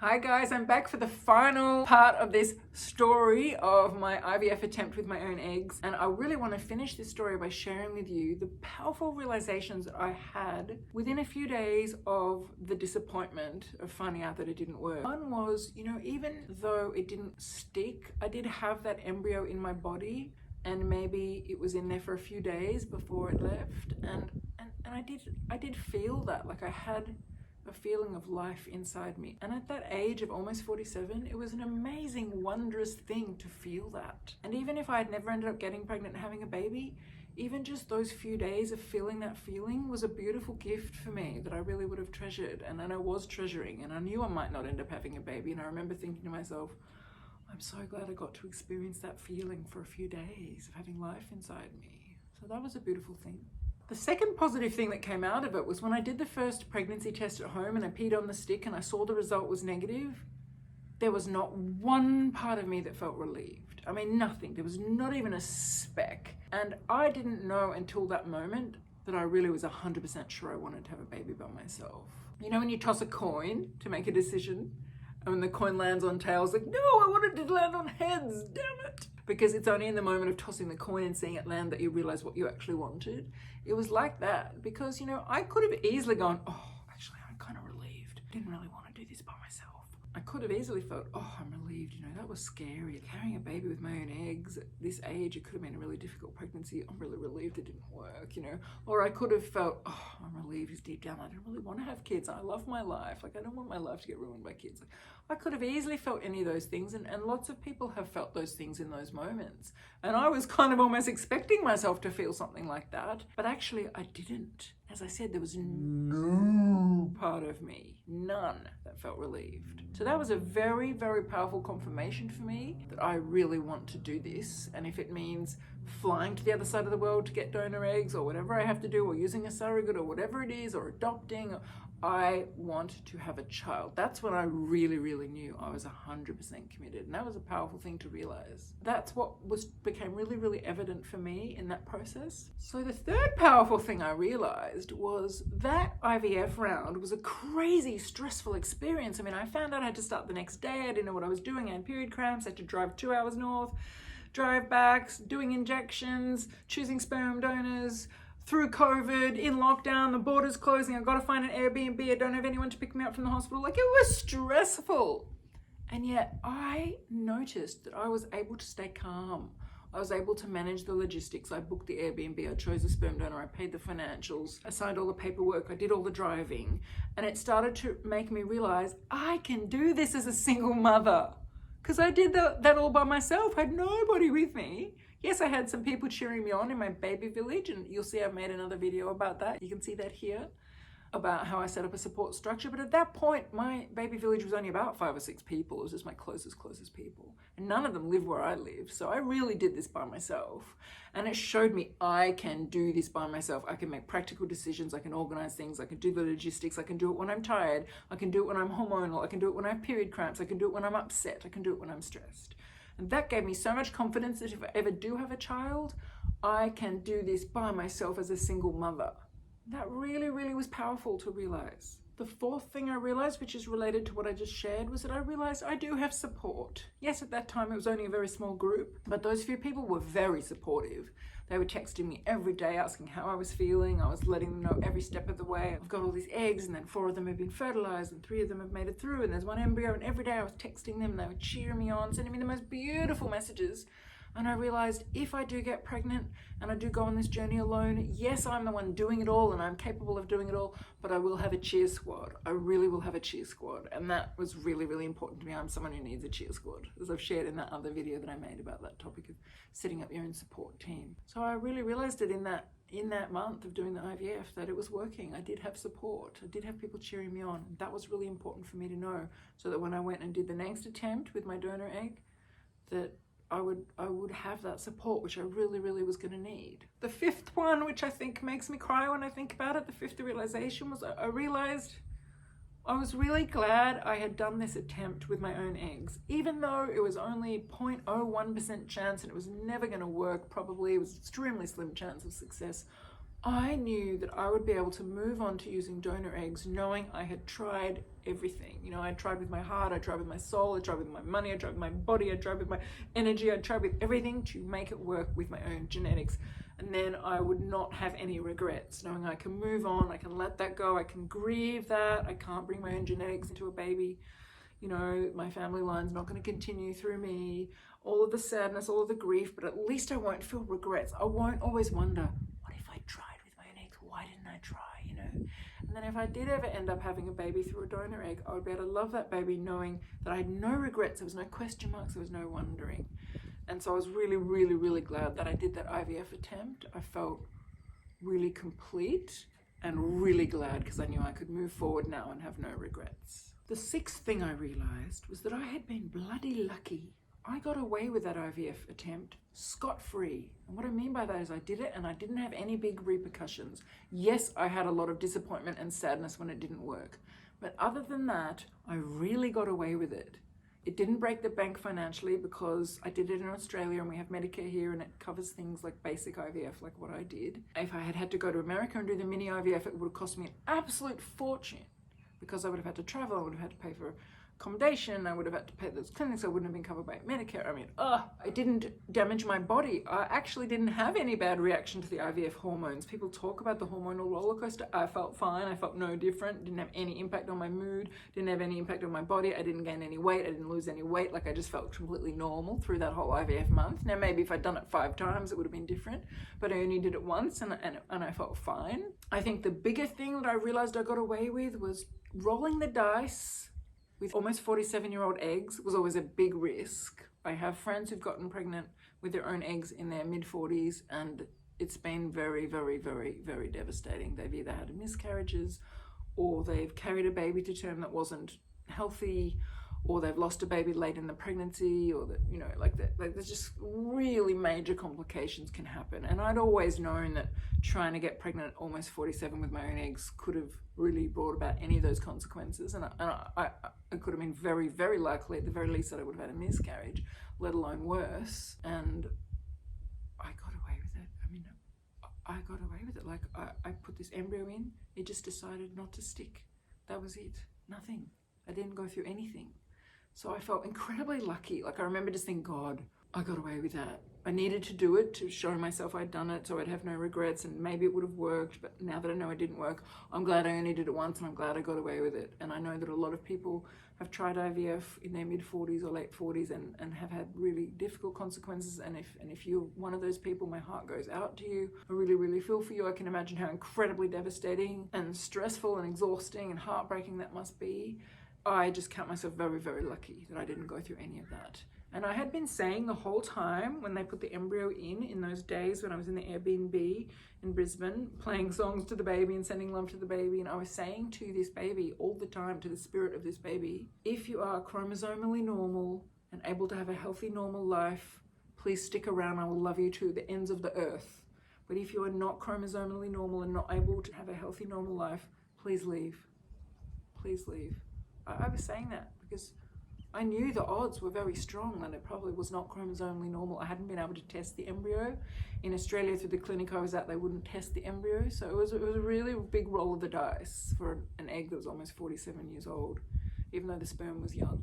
Hi guys, I'm back for the final part of this story of my IVF attempt with my own eggs. And I really want to finish this story by sharing with you the powerful realizations that I had within a few days of the disappointment of finding out that it didn't work. One was, even though it didn't stick, I did have that embryo in my body, and maybe it was in there for a few days before it left. And I did feel that, like I had a feeling of life inside me. And at that age of almost 47, it was an amazing, wondrous thing to feel that. And even if I had never ended up getting pregnant and having a baby, even just those few days of feeling that feeling was a beautiful gift for me that I really would have treasured, and I was treasuring, and I knew I might not end up having a baby. And I remember thinking to myself, I'm so glad I got to experience that feeling for a few days of having life inside me. So that was a beautiful thing. The second positive thing that came out of it was when I did the first pregnancy test at home and I peed on the stick and I saw the result was negative, there was not one part of me that felt relieved. I mean, nothing. There was not even a speck. And I didn't know until that moment that I really was 100% sure I wanted to have a baby by myself. You know when you toss a coin to make a decision, and when the coin lands on tails, like, no, I wanted it to land on heads, damn it. Because it's only in the moment of tossing the coin and seeing it land that you realize what you actually wanted. It was like that because, I could have easily gone, oh, actually, I'm kind of relieved. I didn't really want to do this by myself. I could have easily felt, oh, I'm relieved, that was scary. Carrying a baby with my own eggs at this age, it could have been a really difficult pregnancy. I'm really relieved it didn't work, Or I could have felt, oh, I'm relieved because deep down I don't really want to have kids. I love my life. Like, I don't want my life to get ruined by kids. Like, I could have easily felt any of those things, and lots of people have felt those things in those moments. And I was kind of almost expecting myself to feel something like that, but actually I didn't. As I said, there was no part of me, none, that felt relieved. So that was a very, very powerful confirmation for me that I really want to do this. And if it means flying to the other side of the world to get donor eggs, or whatever I have to do, or using a surrogate, or whatever it is, or adopting, I want to have a child. That's when I really, really knew I was 100% committed. And that was a powerful thing to realize. That's what became really, really evident for me in that process. So the third powerful thing I realized was that IVF round was a crazy, stressful experience. I mean, I found out I had to start the next day. I didn't know what I was doing. I had period cramps. I had to drive 2 hours north, drive back, doing injections, choosing sperm donors, through COVID, in lockdown, the borders closing, I've got to find an Airbnb, I don't have anyone to pick me up from the hospital. Like, it was stressful. And yet I noticed that I was able to stay calm. I was able to manage the logistics. I booked the Airbnb, I chose a sperm donor, I paid the financials, I signed all the paperwork, I did all the driving. And it started to make me realize I can do this as a single mother. Because I did that all by myself. I had nobody with me. Yes, I had some people cheering me on in my baby village, and you'll see I've made another video about that. You can see that here, about how I set up a support structure. But at that point, my baby village was only about 5 or 6 people. It was just my closest people. And none of them live where I live. So I really did this by myself. And it showed me I can do this by myself. I can make practical decisions. I can organize things. I can do the logistics. I can do it when I'm tired. I can do it when I'm hormonal. I can do it when I have period cramps. I can do it when I'm upset. I can do it when I'm stressed. And that gave me so much confidence that if I ever do have a child, I can do this by myself as a single mother. That really, really was powerful to realize. The fourth thing I realized, which is related to what I just shared, was that I realized I do have support. Yes, at that time it was only a very small group, but those few people were very supportive. They were texting me every day asking how I was feeling. I was letting them know every step of the way. I've got all these eggs, and then 4 of them have been fertilized and 3 of them have made it through, and there's 1 embryo, and every day I was texting them and they were cheering me on, sending me the most beautiful messages. And I realized if I do get pregnant and I do go on this journey alone, yes, I'm the one doing it all and I'm capable of doing it all, but I will have a cheer squad. I really will have a cheer squad. And that was really, really important to me. I'm someone who needs a cheer squad, as I've shared in that other video that I made about that topic of setting up your own support team. So I really realized it in that month of doing the IVF that it was working. I did have support. I did have people cheering me on. That was really important for me to know, so that when I went and did the next attempt with my donor egg, that I would have that support, which I really, really was going to need. The fifth one, which I think makes me cry when I think about it, the fifth realization was I realized I was really glad I had done this attempt with my own eggs. Even though it was only 0.01% chance and it was never going to work, probably, it was extremely slim chance of success, I knew that I would be able to move on to using donor eggs knowing I had tried everything. You know, I tried with my heart, I tried with my soul, I tried with my money, I tried with my body, I tried with my energy, I tried with everything to make it work with my own genetics. And then I would not have any regrets, knowing I can move on, I can let that go, I can grieve that, I can't bring my own genetics into a baby. You know, my family line's not going to continue through me, all of the sadness, all of the grief, but at least I won't feel regrets. I won't always wonder, what if I tried with my own eggs? Why didn't I try, you know? And then if I did ever end up having a baby through a donor egg, I would be able to love that baby knowing that I had no regrets, there was no question marks, there was no wondering. And so I was really, really, really glad that I did that IVF attempt. I felt really complete and really glad because I knew I could move forward now and have no regrets. The sixth thing I realized was that I had been bloody lucky. I got away with that IVF attempt scot-free. And what I mean by that is I did it and I didn't have any big repercussions. Yes, I had a lot of disappointment and sadness when it didn't work. But other than that, I really got away with it. It didn't break the bank financially because I did it in Australia and we have Medicare here and it covers things like basic IVF, like what I did. If I had had to go to America and do the mini IVF, it would have cost me an absolute fortune because I would have had to travel, I would have had to pay for accommodation, I would have had to pay those clinics, I wouldn't have been covered by Medicare. I mean, I didn't damage my body. I actually didn't have any bad reaction to the IVF hormones. People talk about the hormonal roller coaster. I felt fine. I felt no different. Didn't have any impact on my mood. Didn't have any impact on my body. I didn't gain any weight. I didn't lose any weight. Like I just felt completely normal through that whole IVF month. Now maybe if I'd done it 5 times, it would have been different, but I only did it once and I felt fine. I think the bigger thing that I realized I got away with was rolling the dice with almost 47-year-old eggs was always a big risk. I have friends who've gotten pregnant with their own eggs in their mid-40s and it's been very, very, very, very devastating. They've either had miscarriages or they've carried a baby to term that wasn't healthy, or they've lost a baby late in the pregnancy, or that, you know, like there's just really major complications can happen. And I'd always known that trying to get pregnant at almost 47 with my own eggs could have really brought about any of those consequences. And I could have been very, very likely, at the very least, that I would have had a miscarriage, let alone worse. And I got away with it. I mean, I got away with it. Like I put this embryo in, it just decided not to stick. That was it. Nothing. I didn't go through anything. So I felt incredibly lucky. Like I remember just thinking, God, I got away with that. I needed to do it to show myself I'd done it so I'd have no regrets and maybe it would have worked. But now that I know it didn't work, I'm glad I only did it once and I'm glad I got away with it. And I know that a lot of people have tried IVF in their mid-40s or late 40s and have had really difficult consequences. And if you're one of those people, my heart goes out to you. I really, really feel for you. I can imagine how incredibly devastating and stressful and exhausting and heartbreaking that must be. I just count myself very, very lucky that I didn't go through any of that. And I had been saying the whole time when they put the embryo in those days when I was in the Airbnb in Brisbane, playing songs to the baby and sending love to the baby, and I was saying to this baby all the time, to the spirit of this baby, if you are chromosomally normal and able to have a healthy, normal life, please stick around. I will love you to the ends of the earth. But if you are not chromosomally normal and not able to have a healthy, normal life, please leave. Please leave. I was saying that because I knew the odds were very strong that it probably was not chromosomally normal. I hadn't been able to test the embryo. In Australia, through the clinic I was at, they wouldn't test the embryo. So it was a really big roll of the dice for an egg that was almost 47 years old, even though the sperm was young.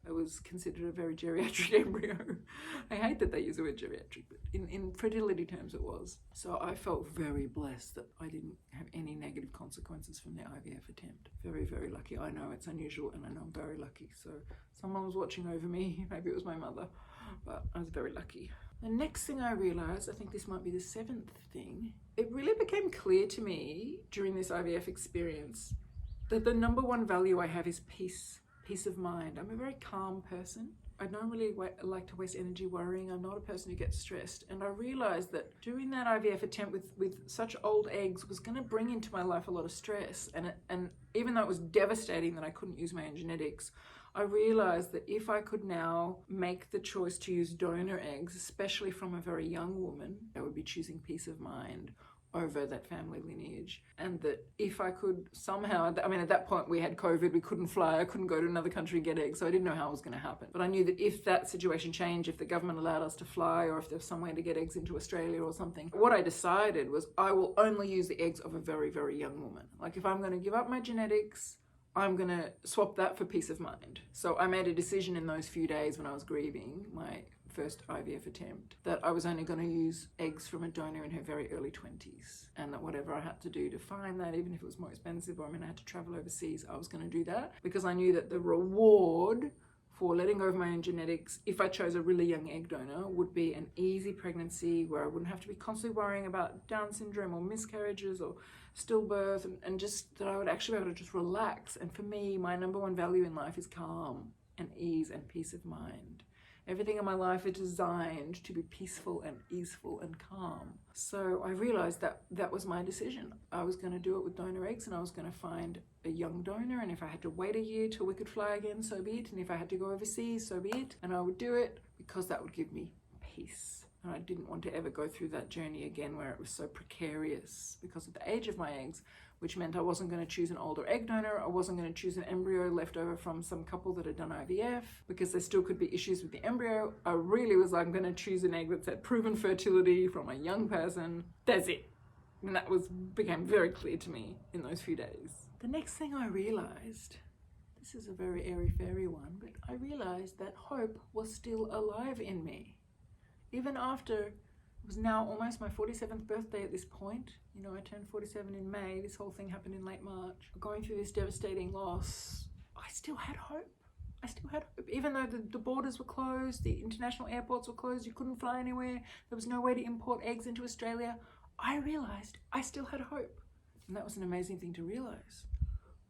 It was considered a very geriatric embryo. I hate that they use the word geriatric, but in fertility terms it was. So I felt very blessed that I didn't have any negative consequences from the IVF attempt. Very, very lucky. I know it's unusual and I know I'm very lucky. So someone was watching over me. Maybe it was my mother, but I was very lucky. The next thing I realized, I think this might be the 7th thing, it really became clear to me during this IVF experience that the number one value I have is peace. Peace of mind. I'm a very calm person. I don't really like to waste energy worrying. I'm not a person who gets stressed. And I realized that doing that IVF attempt with such old eggs was going to bring into my life a lot of stress. And even though it was devastating that I couldn't use my own genetics, I realized that if I could now make the choice to use donor eggs, especially from a very young woman, I would be choosing peace of mind over that family lineage, and that if I could somehow, I mean, at that point we had COVID, we couldn't fly, I couldn't go to another country and get eggs, so I didn't know how it was going to happen. But I knew that if that situation changed, if the government allowed us to fly, or if there was somewhere to get eggs into Australia or something, what I decided was I will only use the eggs of a very, very young woman. Like, if I'm going to give up my genetics, I'm going to swap that for peace of mind. So I made a decision in those few days when I was grieving my first IVF attempt that I was only going to use eggs from a donor in her very early 20s, and that whatever I had to do to find that, even if it was more expensive or I had to travel overseas, I was going to do that, because I knew that the reward for letting go of my own genetics, if I chose a really young egg donor, would be an easy pregnancy where I wouldn't have to be constantly worrying about Down syndrome or miscarriages or stillbirth, and just that I would actually be able to just relax. And for me, my number one value in life is calm and ease and peace of mind. Everything in my life is designed to be peaceful and easeful and calm. So I realized that that was my decision. I was going to do it with donor eggs, and I was going to find a young donor, and if I had to wait a year till we could fly again, so be it. And if I had to go overseas, so be it. And I would do it because that would give me peace. And I didn't want to ever go through that journey again where it was so precarious because of the age of my eggs, which meant I wasn't going to choose an older egg donor. I wasn't going to choose an embryo left over from some couple that had done IVF, because there still could be issues with the embryo. I really was like, I'm going to choose an egg that's had proven fertility from a young person. That's it. And that became very clear to me in those few days. The next thing I realized, this is a very airy-fairy one, but I realized that hope was still alive in me. Even after, it was now almost my 47th birthday at this point. You know, I turned 47 in May. This whole thing happened in late March. Going through this devastating loss, I still had hope. I still had hope. Even though the borders were closed, the international airports were closed, you couldn't fly anywhere, there was no way to import eggs into Australia, I realized I still had hope. And that was an amazing thing to realize.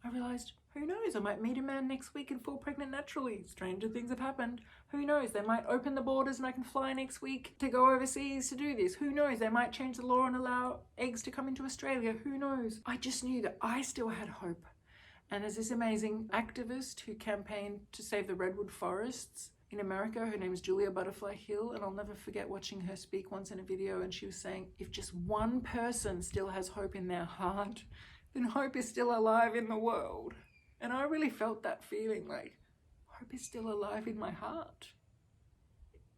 I realized, who knows, I might meet a man next week and fall pregnant naturally. Stranger things have happened. Who knows, they might open the borders and I can fly next week to go overseas to do this. Who knows, they might change the law and allow eggs to come into Australia. Who knows? I just knew that I still had hope. And as this amazing activist who campaigned to save the redwood forests in America, her name is Julia Butterfly Hill, and I'll never forget watching her speak once in a video, and she was saying, if just one person still has hope in their heart, then hope is still alive in the world. And I really felt that feeling, like hope is still alive in my heart.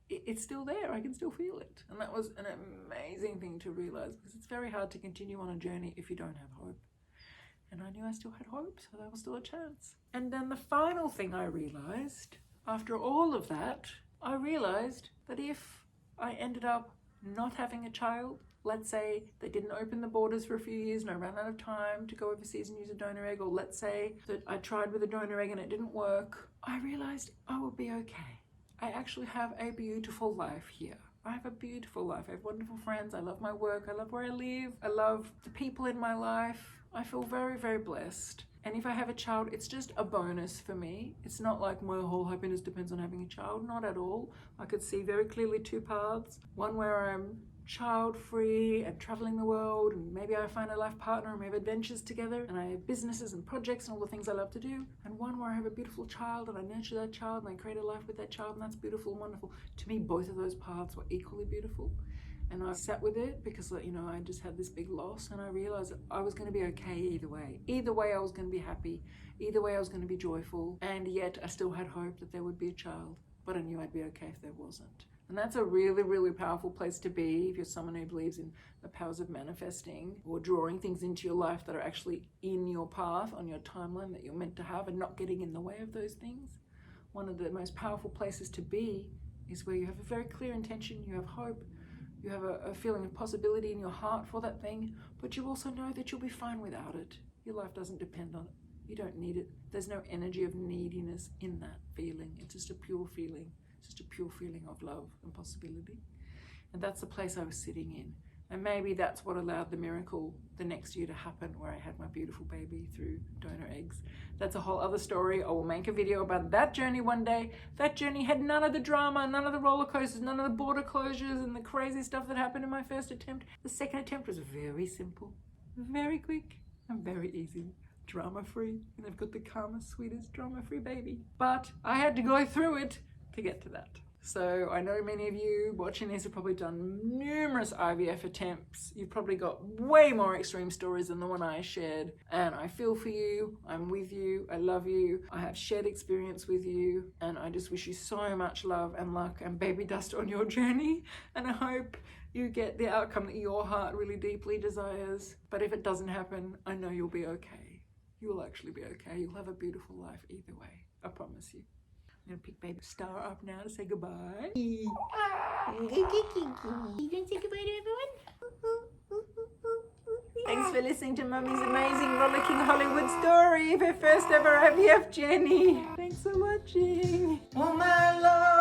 It's still there, I can still feel it. And that was an amazing thing to realize, because it's very hard to continue on a journey if you don't have hope. And I knew I still had hope, so there was still a chance. And then the final thing I realized, after all of that, I realized that if I ended up not having a child, let's say they didn't open the borders for a few years and I ran out of time to go overseas and use a donor egg, or let's say that I tried with a donor egg and it didn't work, I realized I will be okay. I actually have a beautiful life here. I have a beautiful life. I have wonderful friends. I love my work. I love where I live. I love the people in my life. I feel very, very blessed. And if I have a child, it's just a bonus for me. It's not like my whole happiness depends on having a child. Not at all. I could see very clearly two paths. One where I'm child-free and traveling the world, and maybe I find a life partner and we have adventures together, and I have businesses and projects and all the things I love to do. And one where I have a beautiful child and I nurture that child and I create a life with that child, and that's beautiful and wonderful. To me, both of those paths were equally beautiful. And I sat with it because, you know, I just had this big loss, and I realized that I was going to be okay either way. Either way I was going to be happy. Either way I was going to be joyful. And yet I still had hope that there would be a child. But I knew I'd be okay if there wasn't. And that's a really, really powerful place to be if you're someone who believes in the powers of manifesting or drawing things into your life that are actually in your path, on your timeline that you're meant to have, and not getting in the way of those things. One of the most powerful places to be is where you have a very clear intention, you have hope, you have a feeling of possibility in your heart for that thing, but you also know that you'll be fine without it. Your life doesn't depend on it. You don't need it. There's no energy of neediness in that feeling. It's just a pure feeling. It's just a pure feeling of love and possibility. And that's the place I was sitting in. And maybe that's what allowed the miracle the next year to happen, where I had my beautiful baby through donor eggs. That's a whole other story. I will make a video about that journey one day. That journey had none of the drama, none of the roller coasters, none of the border closures and the crazy stuff that happened in my first attempt. The second attempt was very simple, very quick, and very easy. Drama-free. And I've got the calmest, sweetest, drama-free baby. But I had to go through it to get to that. So I know many of you watching this have probably done numerous IVF attempts. You've probably got way more extreme stories than the one I shared. And I feel for you, I'm with you, I love you, I have shared experience with you, and I just wish you so much love and luck and baby dust on your journey. And I hope you get the outcome that your heart really deeply desires. But if it doesn't happen, I know you'll be okay. You'll actually be okay. You'll have a beautiful life either way. I promise you. I'm gonna pick baby Star up now to say goodbye. You gonna say goodbye to everyone? Thanks for listening to Mummy's amazing rollicking Hollywood story of her first ever IVF journey. Thanks for watching. Oh my love.